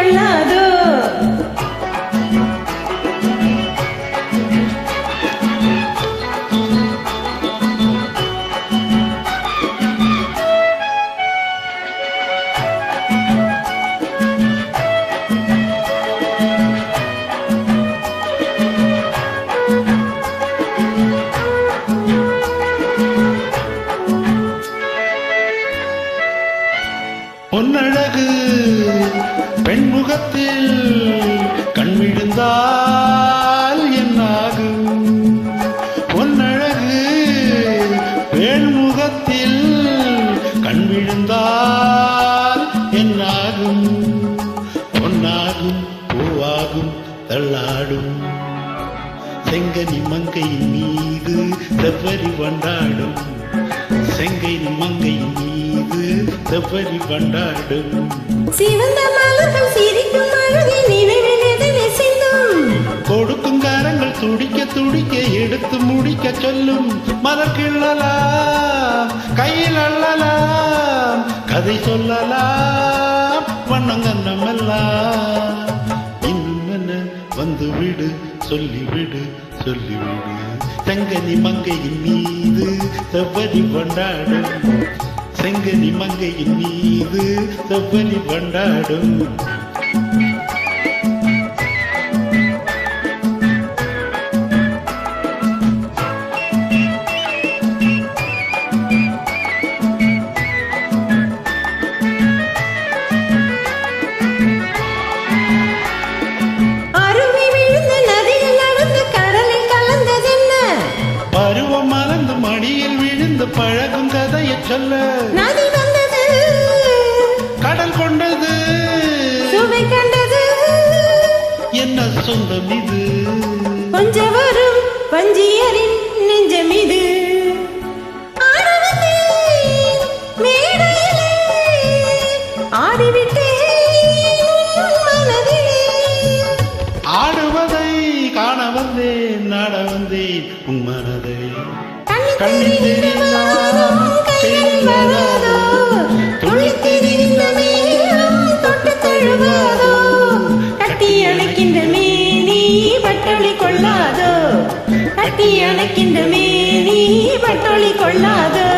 கொள்ளாதோ. பொன்னழகு பெண்முகத்தில் கண்விழுந்தால் என்னாகும்? பொன்னழகு பெண்முகத்தில் கண்விழுந்தால் என்னாகும்? பொன்னாகும் பூவாகும் தள்ளாடும் செங்கனி மங்கையின் மீது செவ்வரி வண்டாடும். செங்கனி மங்கையின் மீது செவ்வரி வண்டாடும். சிவந்த மலர்கள் சிரிக்கும் அழகை நினைவில் எதிரே சிந்தும். கொடுக்கும் கரங்கள் துடிக்க துடிக்க எடுத்து முடிக்க சொல்லும். மலர் கிள்ளலாம் கையில் அள்ளலாம் கதை சொல்லலாம் வண்ணங்கண்ணம் எல்லாம். இன்னும் என்ன வந்து விடு சொல்லிவிடு சொல்லிவிடு. செங்கனி மங்கையின் மீது செவ்வரி வண்டாடும். செங்கனி மங்கையின் மீது செவ்வரி வண்டாடும். அருவி விழுந்த நதியில் நடந்து கடலில் கலந்ததென்ன? பருவம் மறந்து மடியில் விழுந்து பழகும் கதையை சொல்ல. நதி வந்தது கடல் கொண்டது சுவை கண்டது. என்ன சொந்தம் இது? கொஞ்ச வரும் பஞ்சியரின் நெஞ்சம் இது. ஆடவந்தேன் மேடையிலே ஆடிவிட்டேன் மனதிலே. ஆடுவதை காண வந்தேன் நாட வந்தேன் உன் மனதை. கண்ணில் தெரிந்தாலும் கைகளில் வராதோ. துள்ளித் திரிந்த மேகம் தொட்டு தழுவாதோ. கட்டி அணைக்கின்ற மேனி பட்டொளி கொள்ளாதோ. கட்டி அணைக்கின்ற மேனி பட்டொளி கொள்ளாதோ.